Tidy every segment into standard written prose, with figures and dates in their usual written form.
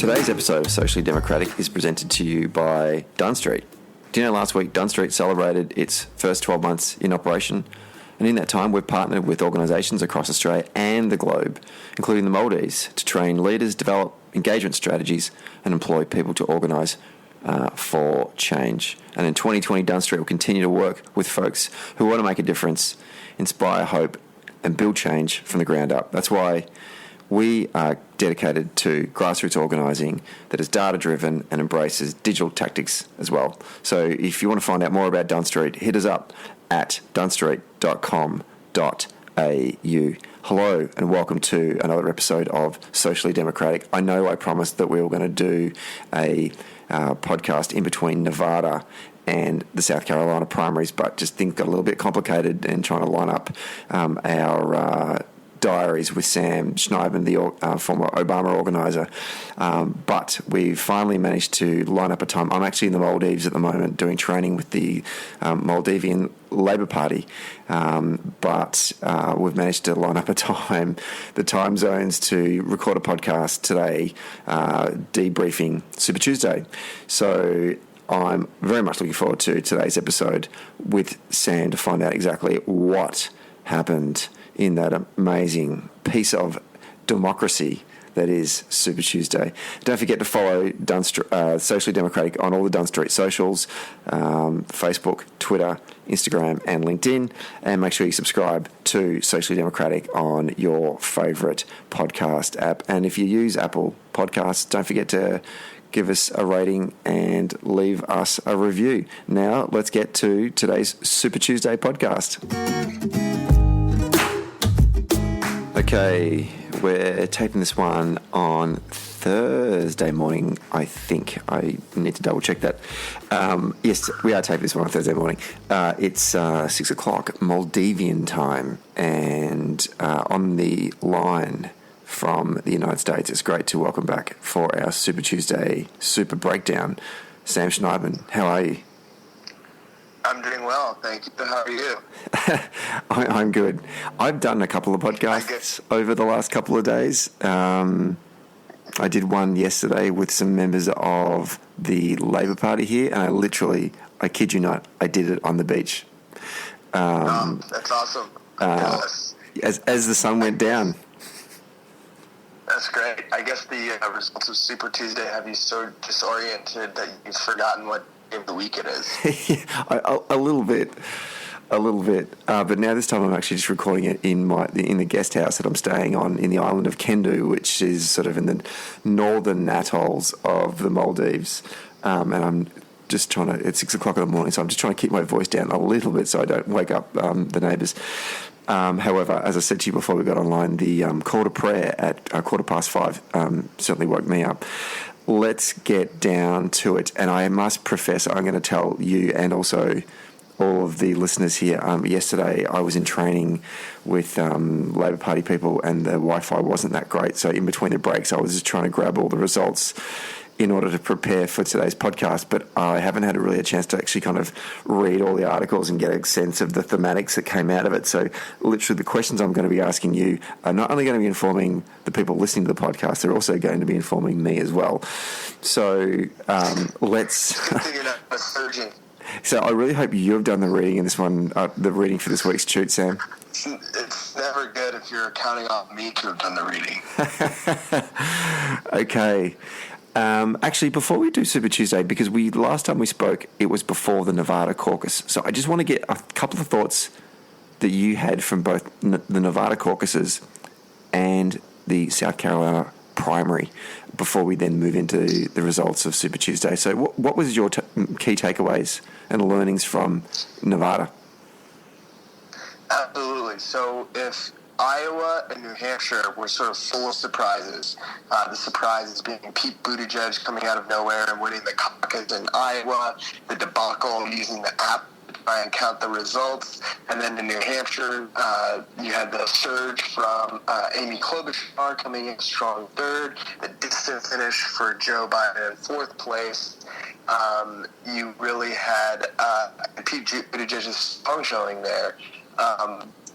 Today's episode of Socially Democratic is presented to you by Dunn Street. Do you know last week Dunn Street celebrated its first 12 months in operation? And in that time, we've partnered with organisations across Australia and the globe, including the Maldives, to train leaders, develop engagement strategies and employ people to organise for change. And in 2020, Dunn Street will continue to work with folks who want to make a difference, inspire hope and build change from the ground up. That's why we are dedicated to grassroots organising that is data-driven and embraces digital tactics as well. So if you want to find out more about Dunn Street, hit us up at dunstreet.com.au. Hello and welcome to another episode of Socially Democratic. I know I promised that we were going to do a podcast in between Nevada and the South Carolina primaries, but just things got a little bit complicated and trying to line up our diaries with Sam Schneidman, the former Obama organiser. But we finally managed to line up a time. I'm actually in the Maldives at the moment doing training with the Maldivian Labor Party. But we've managed to line up a time, the time zones, to record a podcast today, debriefing Super Tuesday. So I'm very much looking forward to today's episode with Sam to find out exactly what happened in that amazing piece of democracy that is Super Tuesday. Don't forget to follow Socially Democratic on all the Dunn Street socials, Facebook, Twitter, Instagram and LinkedIn, and make sure you subscribe to Socially Democratic on your favourite podcast app. And if you use Apple Podcasts, don't forget to give us a rating and leave us a review. Now, let's get to today's Super Tuesday podcast. Okay, we're taping this one on Thursday morning, I think. I need to double check that. Yes, we are taping this one on Thursday morning. It's 6 o'clock Maldivian time, and on the line from the United States, it's great to welcome back for our Super Tuesday Super Breakdown, Sam Schneidman. How are you? I'm doing well, thank you. How are you? I'm good. I've done a couple of podcasts over the last couple of days. I did one yesterday with some members of the Labor Party here, and I kid you not, I did it on the beach. That's awesome. As the sun went down. That's great. I guess the results of Super Tuesday have you so disoriented that you've forgotten what day of the week it is. A little bit. But now this time I'm actually just recording it in the guest house that I'm staying on in the island of Kendu, which is sort of in the northern atolls of the Maldives. And I'm just trying to, it's 6 o'clock in the morning, so I'm just trying to keep my voice down a little bit so I don't wake up the neighbours. However, as I said to you before we got online, the call to prayer at 5:15 certainly woke me up. Let's get down to it. And I must profess, I'm going to tell you and also all of the listeners here, yesterday I was in training with Labor Party people and the Wi-Fi wasn't that great. So in between the breaks, I was just trying to grab all the results in order to prepare for today's podcast, but I haven't had really a chance to actually kind of read all the articles and get a sense of the thematics that came out of it. So literally the questions I'm going to be asking you are not only going to be informing the people listening to the podcast, they're also going to be informing me as well. So let's... So I really hope you've done the reading in this one, the reading for this week's Shoot, Sam. It's never good if you're counting on me to have done the reading. Okay. Actually, before we do Super Tuesday, because last time we spoke, it was before the Nevada caucus. So I just want to get a couple of thoughts that you had from both the Nevada caucuses and the South Carolina primary before we then move into the results of Super Tuesday. So what was your key takeaways and learnings from Nevada? Absolutely. So if Iowa and New Hampshire were sort of full of surprises. The surprises being Pete Buttigieg coming out of nowhere and winning the caucus in Iowa, the debacle using the app to try and count the results, and then in New Hampshire, you had the surge from Amy Klobuchar coming in strong third, the distant finish for Joe Biden in fourth place. You really had Pete Buttigieg's strong showing there.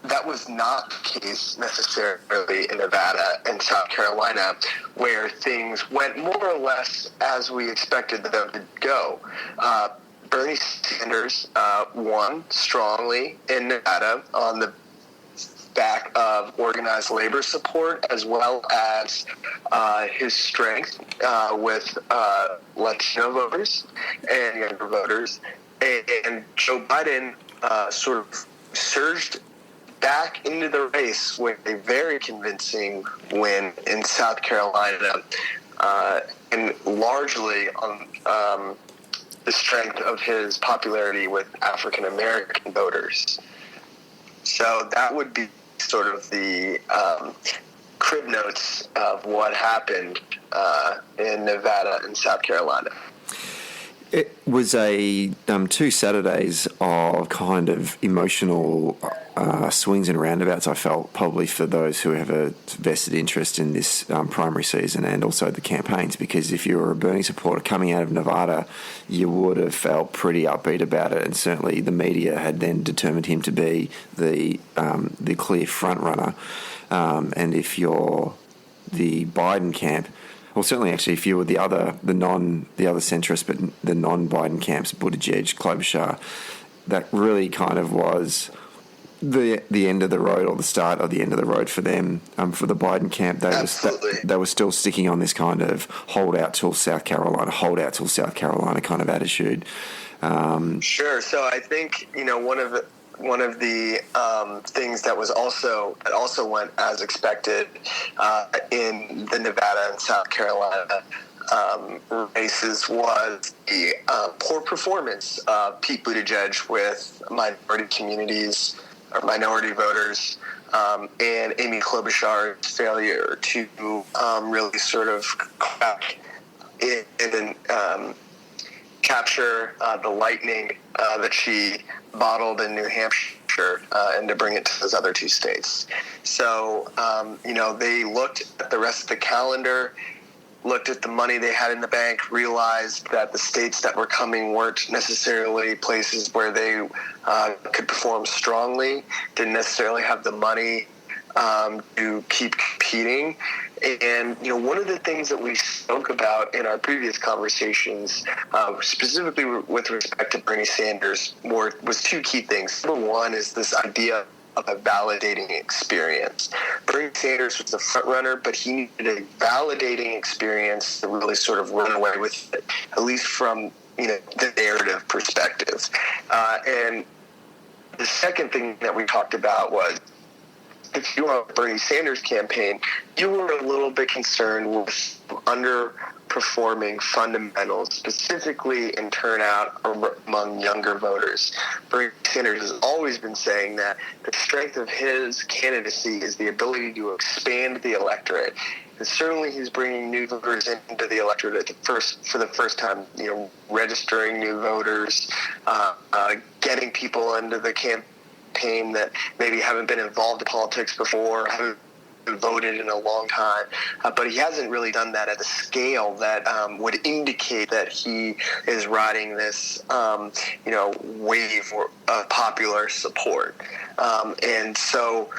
that was not the case necessarily in Nevada and South Carolina, where things went more or less as we expected them to go. Bernie Sanders won strongly in Nevada on the back of organized labor support, as well as his strength with Latino voters and younger voters. And Joe Biden sort of surged back into the race with a very convincing win in South Carolina, and largely on the strength of his popularity with African American voters. So that would be sort of the crib notes of what happened in Nevada and South Carolina. It was a 2 Saturdays of kind of emotional swings and roundabouts, I felt, probably for those who have a vested interest in this primary season and also the campaigns, because if you were a Bernie supporter coming out of Nevada, you would have felt pretty upbeat about it, and certainly the media had then determined him to be the clear front runner. And if you're the Biden camp, well, certainly, actually, if you were the other centrist, but the non-Biden camps, Buttigieg, Klobuchar, that really kind of was the end of the road, or the start of the end of the road for them. For the Biden camp, they were still sticking on this kind of hold out till South Carolina kind of attitude. Sure. So I think one of the things that also went as expected in the Nevada and South Carolina races was the poor performance of Pete Buttigieg with minority communities or minority voters, and Amy Klobuchar's failure to really sort of crack in and capture the lightning that she bottled in New Hampshire and to bring it to those other 2 states. So, they looked at the rest of the calendar, looked at the money they had in the bank, realized that the states that were coming weren't necessarily places where they could perform strongly, didn't necessarily have the money to keep competing. And, one of the things that we spoke about in our previous conversations, specifically with respect to Bernie Sanders, was 2 key things. Number one is this idea of a validating experience. Bernie Sanders was the front runner, but he needed a validating experience to really sort of run away with it, at least from, the narrative perspective. And the second thing that we talked about was, if you were on the Bernie Sanders campaign, you were a little bit concerned with underperforming fundamentals, specifically in turnout among younger voters. Bernie Sanders has always been saying that the strength of his candidacy is the ability to expand the electorate. And certainly he's bringing new voters into the electorate for the first time, registering new voters, getting people into the campaign that maybe haven't been involved in politics before, haven't voted in a long time, but he hasn't really done that at a scale that would indicate that he is riding this, wave of popular support. And so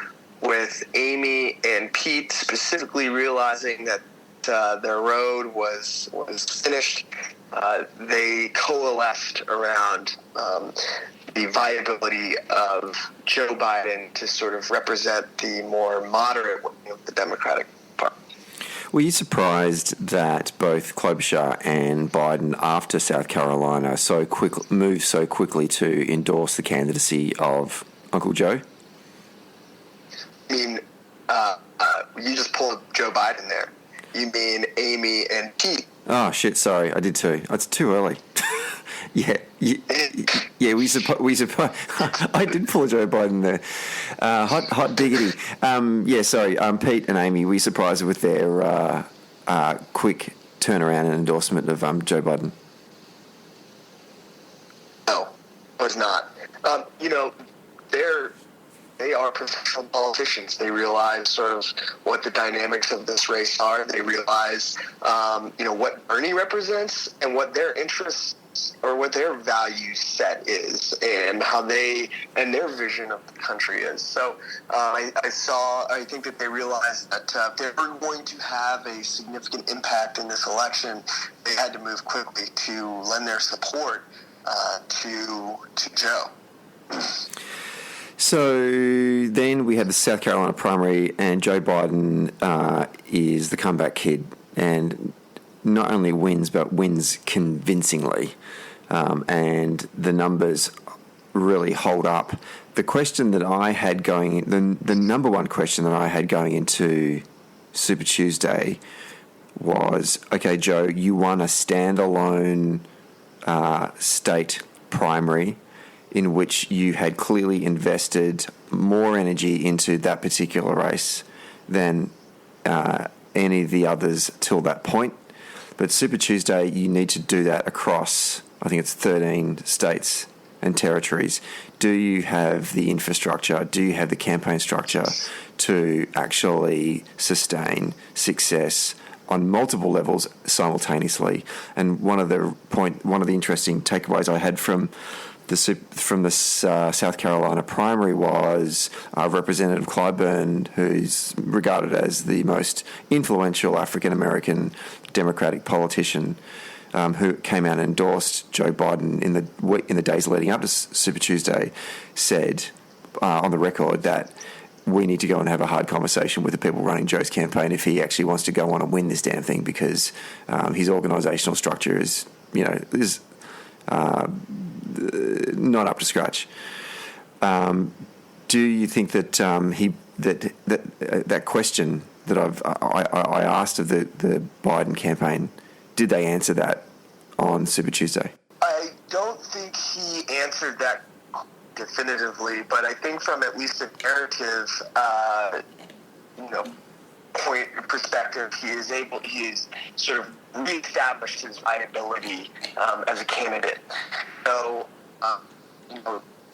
with Amy and Pete specifically realizing that their road was finished, they coalesced around the viability of Joe Biden to sort of represent the more moderate wing of the Democratic Party. Were you surprised that both Klobuchar and Biden, after South Carolina, moved so quickly to endorse the candidacy of Uncle Joe? I mean, you just pulled Joe Biden there. You mean Amy and Pete? Oh shit! Sorry, I did too. It's too early. Yeah. We suppose I did pull Joe Biden there. Hot diggity. Sorry. Pete and Amy, were you surprised with their quick turnaround and endorsement of Joe Biden? No, I was not. They are professional politicians. They realize sort of what the dynamics of this race are. They realize, what Bernie represents and what their interests or what their value set is, and how they and their vision of the country is. So I think that they realized that if they were going to have a significant impact in this election, they had to move quickly to lend their support to Joe. So then we had the South Carolina primary, and Joe Biden is the comeback kid, and not only wins, but wins convincingly. And the numbers really hold up. The question that I had the number one question that I had going into Super Tuesday was, okay, Joe, you won a standalone state primary in which you had clearly invested more energy into that particular race than any of the others till that point. But Super Tuesday, you need to do that across, I think it's 13 states and territories. Do you have the infrastructure? Do you have the campaign structure to actually sustain success on multiple levels simultaneously? And one of the interesting takeaways I had from the South Carolina primary was Representative Clyburn, who's regarded as the most influential African-American Democratic politician, who came out and endorsed Joe Biden in the days leading up to Super Tuesday, said on the record that we need to go and have a hard conversation with the people running Joe's campaign if he actually wants to go on and win this damn thing, because his organisational structure is not up to scratch. Do you think that that question that I asked of the Biden campaign, did they answer that on Super Tuesday? I don't think he answered that definitively, but I think from at least a narrative, perspective, he is sort of reestablished his viability as a candidate. So,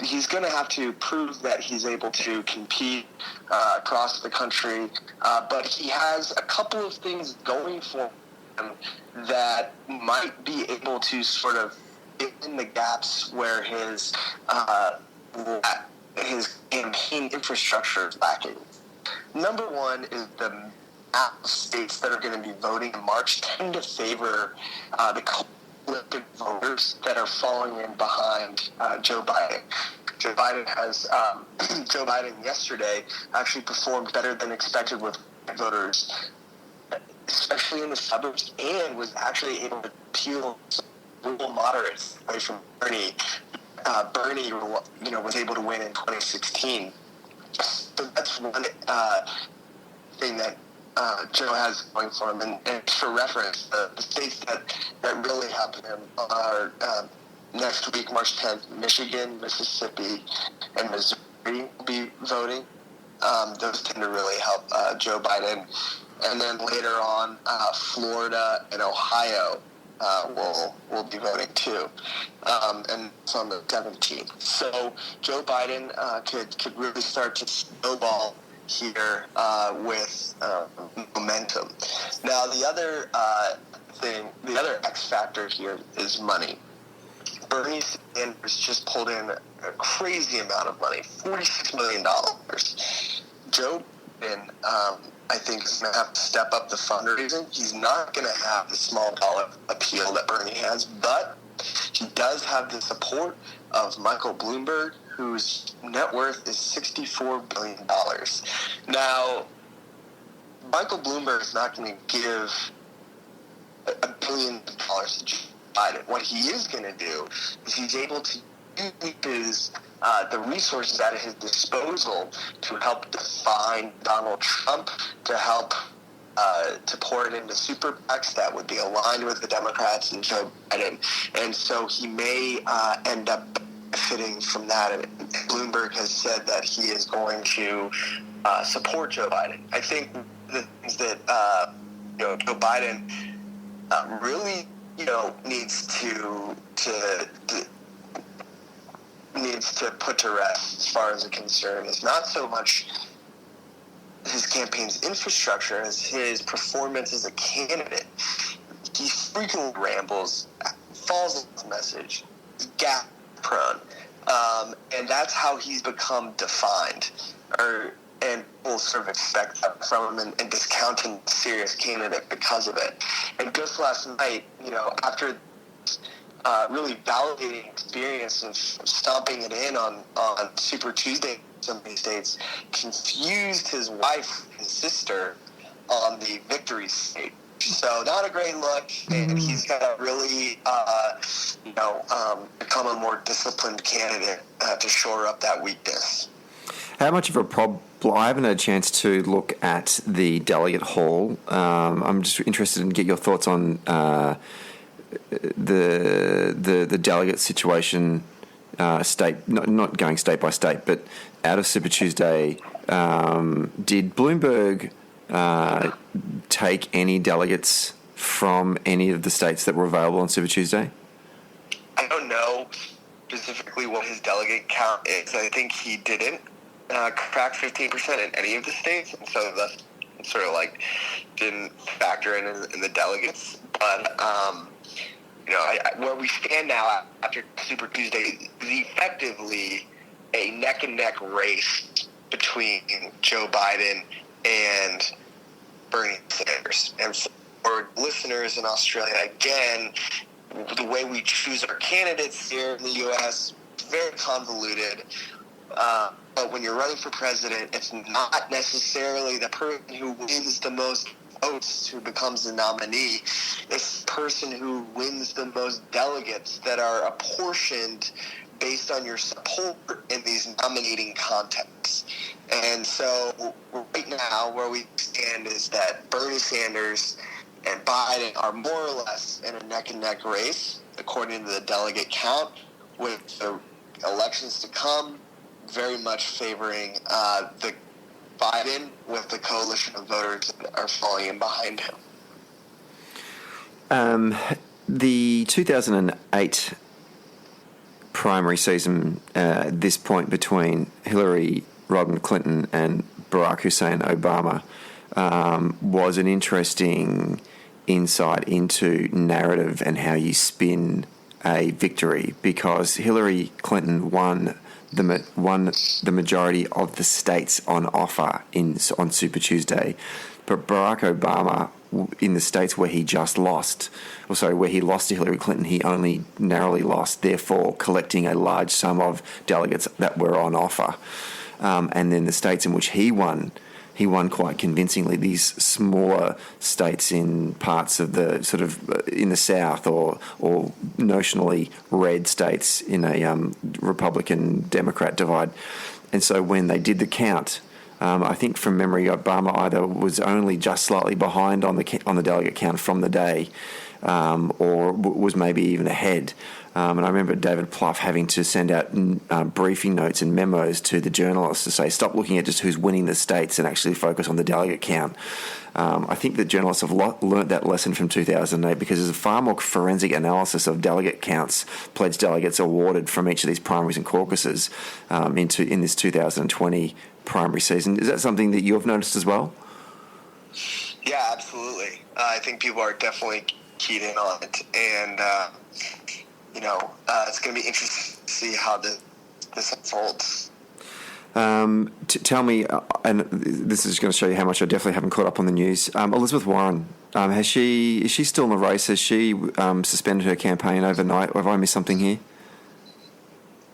he's going to have to prove that he's able to compete across the country, but he has a couple of things going for him that might be able to sort of fill in the gaps where his campaign infrastructure is lacking. Number one is the states that are going to be voting in March tend to favor the coalition voters that are falling in behind Joe Biden. Joe Biden yesterday actually performed better than expected with voters, especially in the suburbs, and was actually able to peel rural moderates away from Bernie. Bernie, was able to win in 2016. So that's one thing that Joe has going for him. And for reference, the states that really help him are next week, March 10th, Michigan, Mississippi, and Missouri will be voting. Those tend to really help Joe Biden. And then later on, Florida and Ohio will be voting too, and it's on the 17th. So Joe Biden could really start to snowball here with momentum. Now, the other X factor here is money. Bernie Sanders just pulled in a crazy amount of money, $46 million. Joe Biden, I think, is going to have to step up the fundraising. He's not going to have the small dollar appeal that Bernie has, but he does have the support of Michael Bloomberg, whose net worth is $64 billion. Now, Michael Bloomberg is not going to give $1 billion to Joe Biden. What he is going to do is he's able to use the resources at his disposal to help define Donald Trump, to help to pour it into super PACs that would be aligned with the Democrats and Joe Biden. And so he may end up benefiting from that. And Bloomberg has said that he is going to support Joe Biden. I think the things that Joe Biden really needs to put to rest as far as a concern is not so much his campaign's infrastructure as his performance as a candidate. He frequently rambles falls on his message. He's gap prone. And that's how he's become defined. And people sort of expect that from him and discount him as a serious candidate because of it. And just last night, after really validating experience of stomping it in on Super Tuesday in some of these states, confused his wife and sister on the victory state. So not a great look, and he's got to really, become a more disciplined candidate to shore up that weakness. How much of a problem? I haven't had a chance to look at the delegate hall. I'm just interested in get your thoughts on the delegate situation, state not going state by state, but out of Super Tuesday. Did Bloomberg take any delegates from any of the states that were available on Super Tuesday? I don't know specifically what his delegate count is. I think he didn't crack 15% in any of the states, and so that's sort of like didn't factor in the delegates. But where we stand now after Super Tuesday is effectively a neck-and-neck race between Joe Biden and Bernie Sanders. And for listeners in Australia, again, the way we choose our candidates here in the U.S. is very convoluted. But when you're running for president, it's not necessarily the person who wins the most votes who becomes the nominee. It's the person who wins the most delegates that are apportioned based on your support in these nominating contests. And so right now where we stand is that Bernie Sanders and Biden are more or less in a neck-and-neck race, according to the delegate count, with the elections to come very much favoring the Biden, with the coalition of voters that are falling in behind him. The 2008 primary season, at this point between Hillary Rodham Clinton and Barack Hussein Obama, was an interesting insight into narrative and how you spin a victory, because Hillary Clinton won the majority of the states on offer on Super Tuesday, but Barack Obama, in the states where he where he lost to Hillary Clinton, he only narrowly lost, therefore collecting a large sum of delegates that were on offer. And then the states in which he won quite convincingly, these smaller states in parts of the sort of in the South or notionally red states in a Republican-Democrat divide. And so when they did the count, I think from memory, Obama either was only just slightly behind on the delegate count from the day, or was maybe even ahead. And I remember David Plouffe having to send out briefing notes and memos to the journalists to say, stop looking at just who's winning the states and actually focus on the delegate count. I think that journalists have learnt that lesson from 2008, because there's a far more forensic analysis of delegate counts, pledged delegates awarded from each of these primaries and caucuses in this 2020 primary season. Is that something that you have noticed as well? Yeah, absolutely. I think people are definitely keyed in on it, and it's going to be interesting to see how this unfolds. Tell me, and this is going to show you how much I definitely haven't caught up on the news. Elizabeth Warren, is she still in the race? Has she suspended her campaign overnight? Or have I missed something here?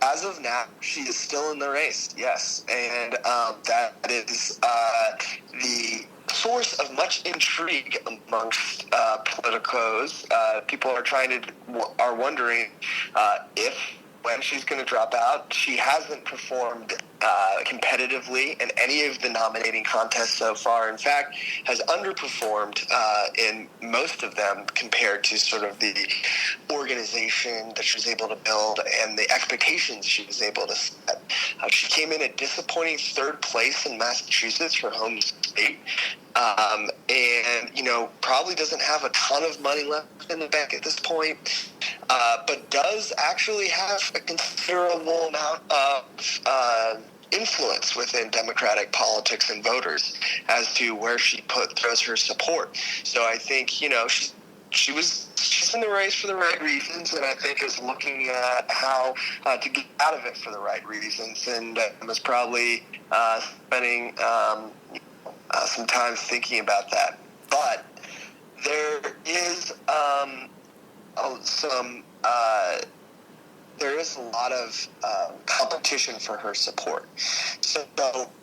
As of now, she is still in the race, yes. And that is the source of much intrigue amongst politicos. People are wondering when she's going to drop out. She hasn't performed competitively in any of the nominating contests so far. In fact, has underperformed in most of them compared to sort of the organization that she was able to build and the expectations she was able to set. She came in at disappointing third place in Massachusetts, her home state, and probably doesn't have a ton of money left in the bank at this point, but does actually have a considerable amount of influence within Democratic politics and voters as to where she throws her support. So I think she's she's in the race for the right reasons, and I think is looking at how to get out of it for the right reasons, and was probably spending some time thinking about that. But there is there is a lot of competition for her support. So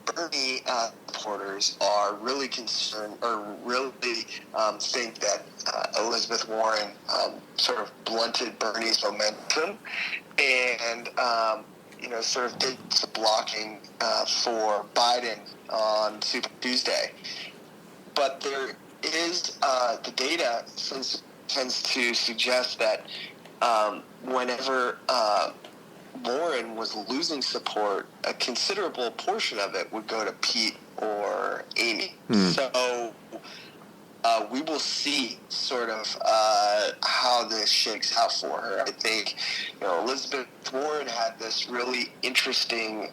Bernie supporters are really concerned, or really think that Elizabeth Warren sort of blunted Bernie's momentum and, sort of did some blocking for Biden on Super Tuesday. But there is the data tends to suggest that whenever Warren was losing support, a considerable portion of it would go to Pete or Amy. So we will see sort of how this shakes out for her. I think, Elizabeth Warren had this really interesting,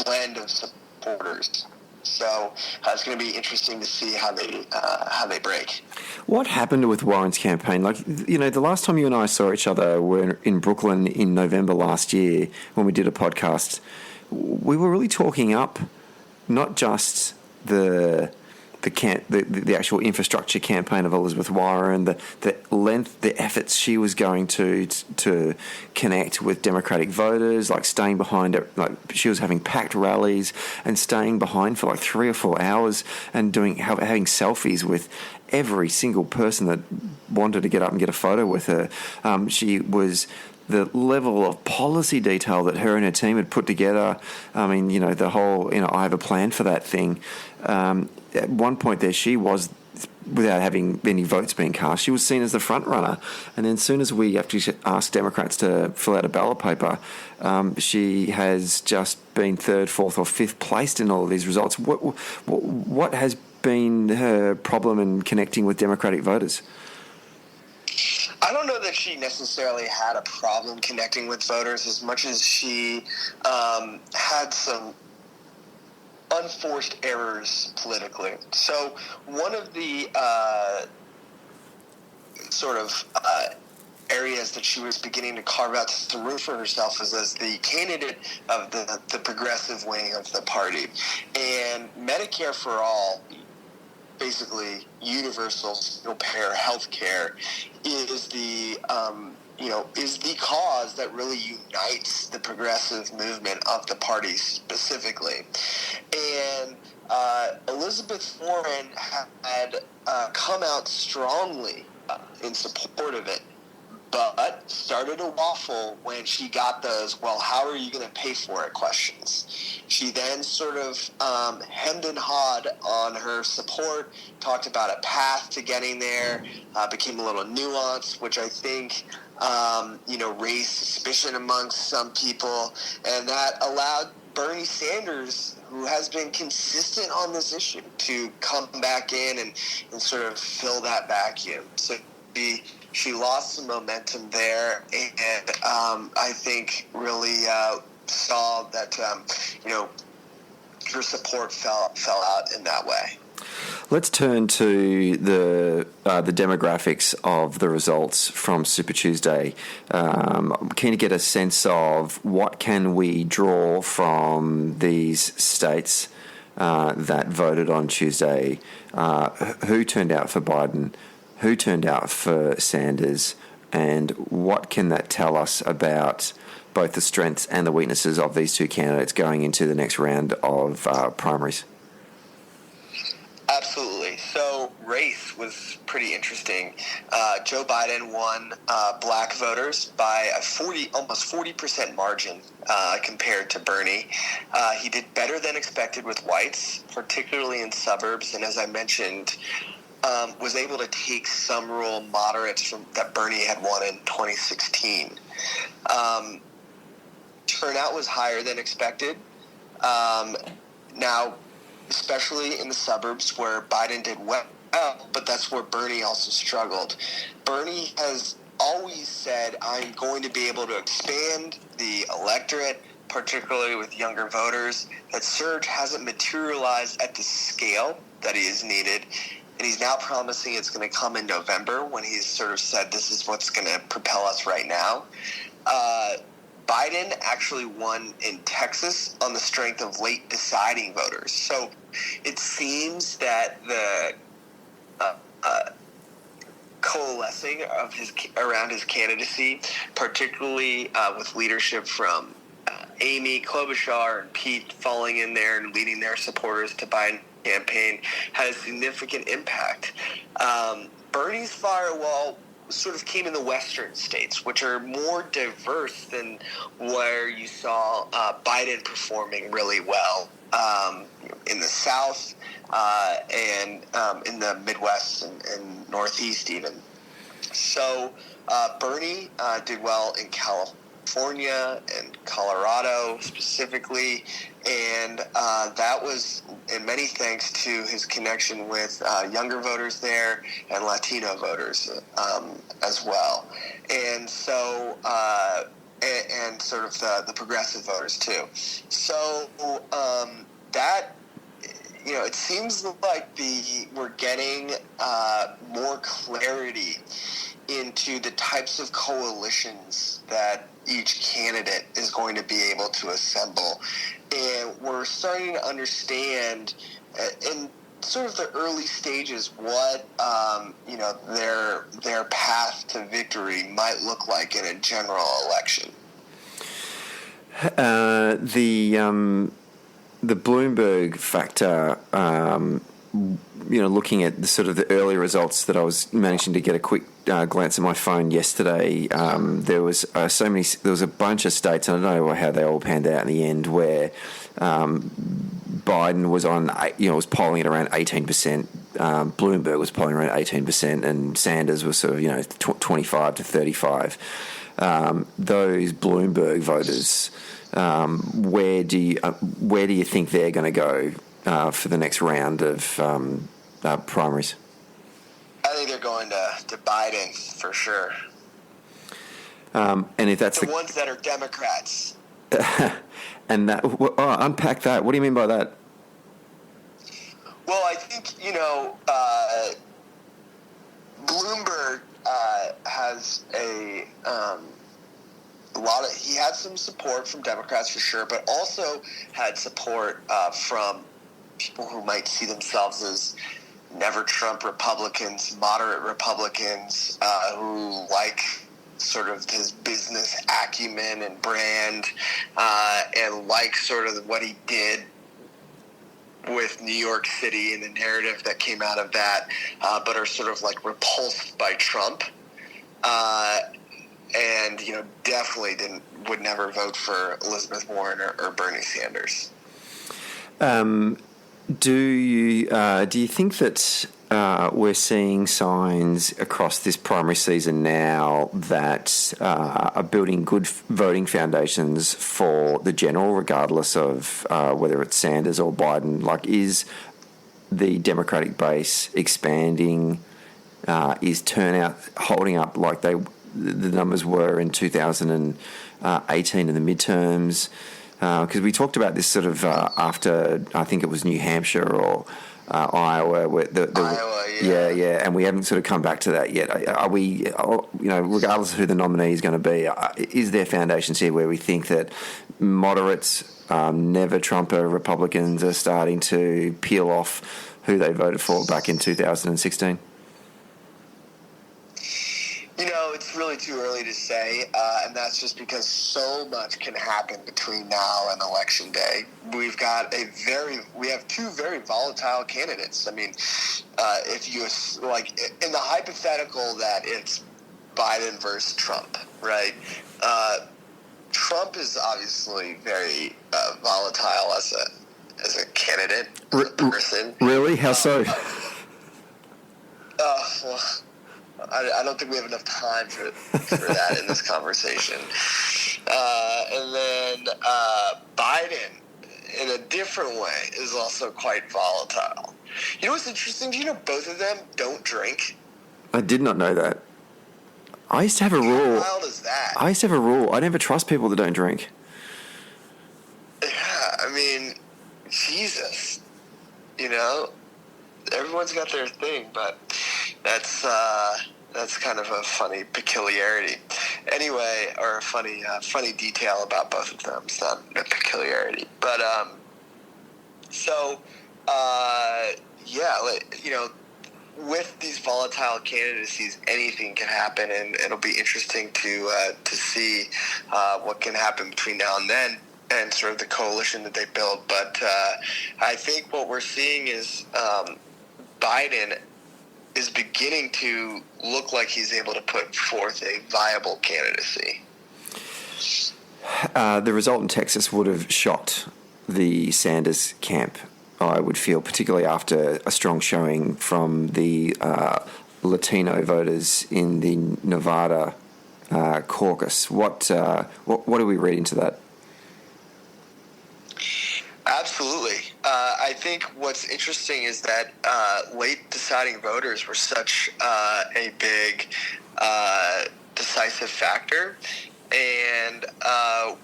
blend of supporters. So it's going to be interesting to see how they break. What happened with Warren's campaign? The last time you and I saw each other were in Brooklyn in November last year when we did a podcast. We were really talking up not just the actual infrastructure campaign of Elizabeth Warren, the efforts she was going to connect with Democratic voters, like staying behind it, like she was having packed rallies and staying behind for like 3 or 4 hours and having selfies with every single person that wanted to get up and get a photo with her. The level of policy detail that her and her team had put together. I mean, the whole, I have a plan for that thing. At one point there, she was, without having any votes being cast, she was seen as the front runner. And then as soon as we actually asked Democrats to fill out a ballot paper, she has just been 3rd, 4th or 5th placed in all of these results. What has been her problem in connecting with Democratic voters? I don't know that she necessarily had a problem connecting with voters as much as she had some unforced errors politically. So one of the areas that she was beginning to carve out some room for herself is as the candidate of the progressive wing of the party. And Medicare for All, basically universal single-payer health care, is the cause that really unites the progressive movement of the party specifically. And Elizabeth Warren had come out strongly in support of it, but started to waffle when she got those, well, how are you going to pay for it questions. She then sort of hemmed and hawed on her support, talked about a path to getting there, became a little nuanced, which I think raised suspicion amongst some people, and that allowed Bernie Sanders, who has been consistent on this issue, to come back in and sort of fill that vacuum. So she lost some momentum there, and I think really saw that her support fell out in that way. Let's turn to the demographics of the results from Super Tuesday. I'm keen to get a sense of what can we draw from these states that voted on Tuesday. Who turned out for Biden? Who turned out for Sanders? And what can that tell us about both the strengths and the weaknesses of these two candidates going into the next round of primaries? Absolutely. So race was pretty interesting. Joe Biden won black voters by a almost 40% margin compared to Bernie. He did better than expected with whites, particularly in suburbs, and as I mentioned, was able to take some rural moderates that Bernie had won in 2016. Turnout was higher than expected. Now, especially in the suburbs where Biden did well, but that's where Bernie also struggled. Bernie has always said, I'm going to be able to expand the electorate, particularly with younger voters. That surge hasn't materialized at the scale that is needed. and he's now promising it's going to come in November when he's sort of said this is what's going to propel us right now. Biden actually won in Texas on the strength of late deciding voters. So it seems that the coalescing of around his candidacy, particularly with leadership from Amy Klobuchar and Pete falling in there and leading their supporters to Biden campaign, had a significant impact. Bernie's firewall sort of came in the western states, which are more diverse than where you saw Biden performing really well, in the South and in the Midwest and Northeast even. So Bernie did well in California and Colorado specifically, and that was in many thanks to his connection with younger voters there and Latino voters as well. And so and sort of the progressive voters too. So that, it seems like we're getting more clarity into the types of coalitions that each candidate is going to be able to assemble. And we're starting to understand in sort of the early stages what, their path to victory might look like in a general election. The Bloomberg factor, looking at the early results that I was managing to get a quick glance at my phone yesterday, there was a bunch of states, and I don't know how they all panned out in the end, where Biden was was polling at around 18%, Bloomberg was polling around 18%, and Sanders was sort of 25 to 35. Those Bloomberg voters, where do you think they're going to go for the next round of primaries? I think they're going to Biden for sure. And if that's the ones that are Democrats. And that, unpack that. What do you mean by that? Well, I think Bloomberg has a lot of. He had some support from Democrats for sure, but also had support from people who might see themselves as never Trump Republicans, moderate Republicans who like sort of his business acumen and brand, and like sort of what he did with New York City and the narrative that came out of that, but are sort of like repulsed by Trump, and definitely would never vote for Elizabeth Warren or Bernie Sanders. Do you think that we're seeing signs across this primary season now that are building good voting foundations for the general, regardless of whether it's Sanders or Biden? Like, is the Democratic base expanding? Is turnout holding up like the numbers were in 2018 in the midterms? Because we talked about this sort of after, I think it was New Hampshire or Iowa. Iowa, yeah, and we haven't sort of come back to that yet. Are we, regardless of who the nominee is going to be, is there foundations here where we think that moderates, never Trumper Republicans are starting to peel off who they voted for back in 2016? It's really too early to say, and that's just because so much can happen between now and Election Day. We have two very volatile candidates. I mean, if you, like, in the hypothetical that it's Biden versus Trump, right? Trump is obviously very volatile as a candidate, as a person. Really? How so? Well, I don't think we have enough time for that in this conversation. And then Biden, in a different way, is also quite volatile. You know what's interesting? Do you know both of them don't drink? I did not know that. I used to have a rule. How wild is that? I used to have a rule. I never trust people that don't drink. Yeah, I mean, Jesus. everyone's got their thing, but that's kind of a funny peculiarity. Anyway, or a funny detail about both of them. It's not a peculiarity, but with these volatile candidacies, anything can happen, and it'll be interesting to see what can happen between now and then, and sort of the coalition that they build. But I think what we're seeing is Biden is beginning to look like he's able to put forth a viable candidacy. The result in Texas would have shocked the Sanders camp, I would feel, particularly after a strong showing from the Latino voters in the Nevada caucus. What do we read into that? Absolutely. I think what's interesting is that late deciding voters were such a big decisive factor, and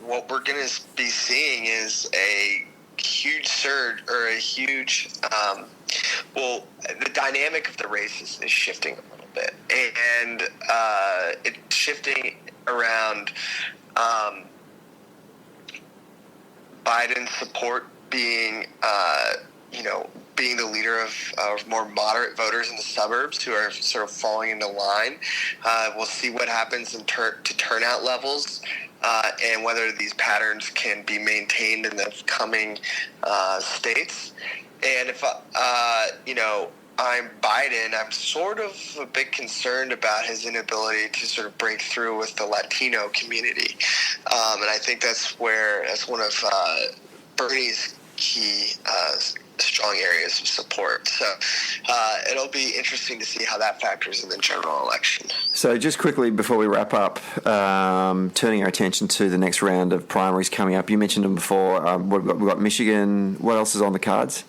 what we're going to be seeing is a huge surge, or a huge the dynamic of the race is shifting a little bit, and it's shifting around Biden's support being being the leader of more moderate voters in the suburbs who are sort of falling into line. We'll see what happens to turnout levels, and whether these patterns can be maintained in the coming states. And if I'm Biden, I'm sort of a bit concerned about his inability to sort of break through with the Latino community, and I think that's one of Bernie's key strong areas of support. So it'll be interesting to see how that factors in the general election. So just quickly before we wrap up, turning our attention to the next round of primaries coming up. You mentioned them before. We've got Michigan. What else is on the cards?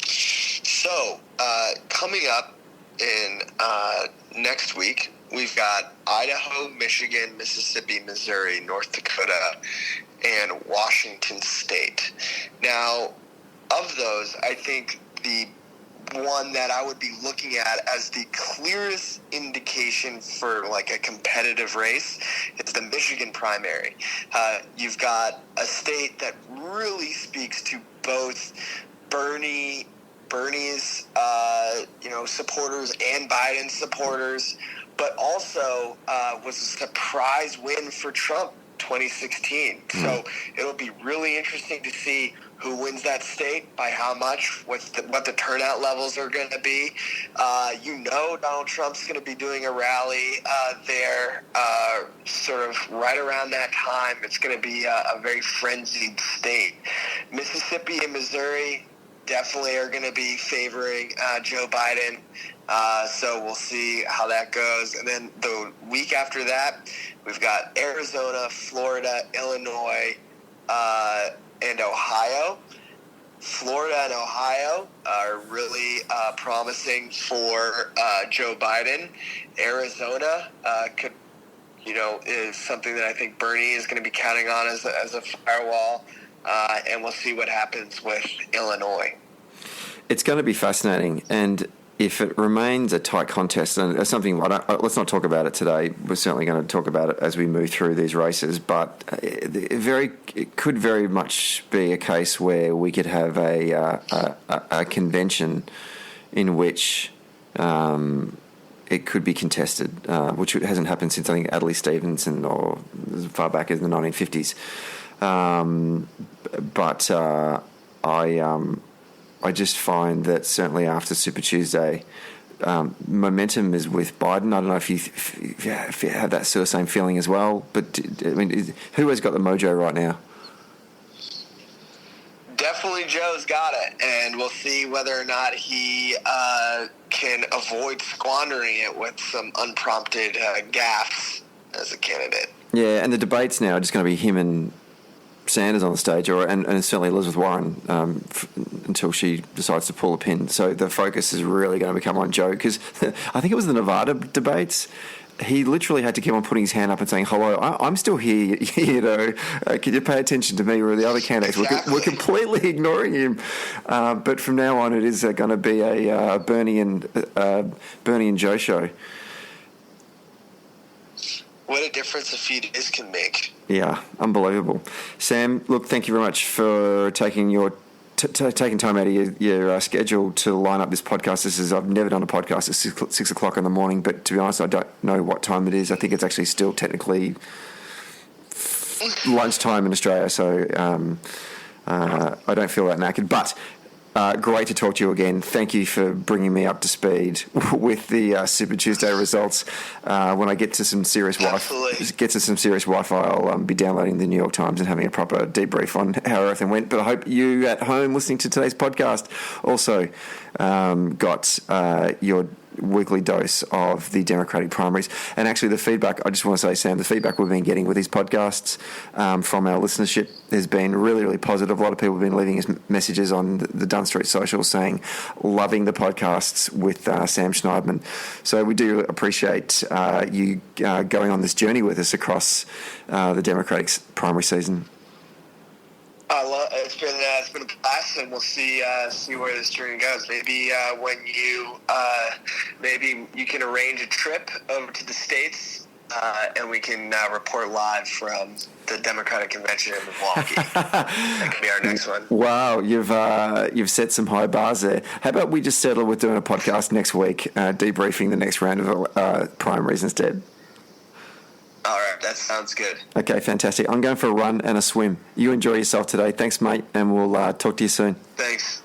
So coming up in next week, we've got Idaho, Michigan, Mississippi, Missouri, North Dakota, and Washington State. Now, of those, I think the one that I would be looking at as the clearest indication for like a competitive race is the Michigan primary. You've got a state that really speaks to both Bernie's supporters and Biden's supporters, but also was a surprise win for Trump 2016. So it'll be really interesting to see who wins that state, by how much, what the turnout levels are going to be. Donald Trump's going to be doing a rally there sort of right around that time. It's going to be a very frenzied state. Mississippi and Missouri definitely are going to be favoring Joe Biden. So we'll see how that goes. And then the week after that, we've got Arizona, Florida, Illinois, and Ohio. Florida and Ohio are really promising for Joe Biden. Arizona is something that I think Bernie is going to be counting on as a firewall. And we'll see what happens with Illinois. It's going to be fascinating, and if it remains a tight contest, and it's something, let's not talk about it today. We're certainly going to talk about it as we move through these races, but it could very much be a case where we could have a convention in which it could be contested, which hasn't happened since, I think, Adlai Stevenson, or as far back as the 1950s. But I just find that certainly after Super Tuesday, momentum is with Biden. I don't know if you have that sort of same feeling as well. But I mean, who has got the mojo right now? Definitely Joe's got it, and we'll see whether or not he can avoid squandering it with some unprompted gaffes as a candidate. Yeah, and the debates now are just going to be him and Sanders on the stage, and certainly Elizabeth Warren until she decides to pull a pin. So the focus is really going to become on Joe, because I think it was the Nevada debates. he literally had to keep on putting his hand up and saying, hello, I'm still here, can you pay attention to me? Or the other candidates were completely ignoring him. But from now on, it is going to be a Bernie and Joe show. What a difference a few days can make. Yeah, unbelievable. Sam, look, thank you very much for taking taking time out of your schedule to line up this podcast. I've never done a podcast at 6 o'clock in the morning, but to be honest, I don't know what time it is. I think it's actually still technically lunchtime in Australia, so I don't feel that knackered. But great to talk to you again. Thank you for bringing me up to speed with the Super Tuesday results. When I get to some serious Wi-Fi, I'll be downloading the New York Times and having a proper debrief on how everything went. But I hope you at home listening to today's podcast also got your weekly dose of the Democratic primaries. And actually the feedback, I just want to say, Sam, the feedback we've been getting with these podcasts from our listenership has been really, really positive. A lot of people have been leaving us messages on the Dunn Street socials saying, loving the podcasts with Sam Schneidman. So we do appreciate you going on this journey with us across the Democratic primary season. It's been a blast, and we'll see where this journey goes. Maybe when maybe you can arrange a trip over to the States, and we can report live from the Democratic Convention in Milwaukee. That could be our next one. Wow, you've set some high bars there. How about we just settle with doing a podcast next week, debriefing the next round of primaries instead? All right, that sounds good. Okay, fantastic. I'm going for a run and a swim. You enjoy yourself today. Thanks, mate, and we'll talk to you soon. Thanks.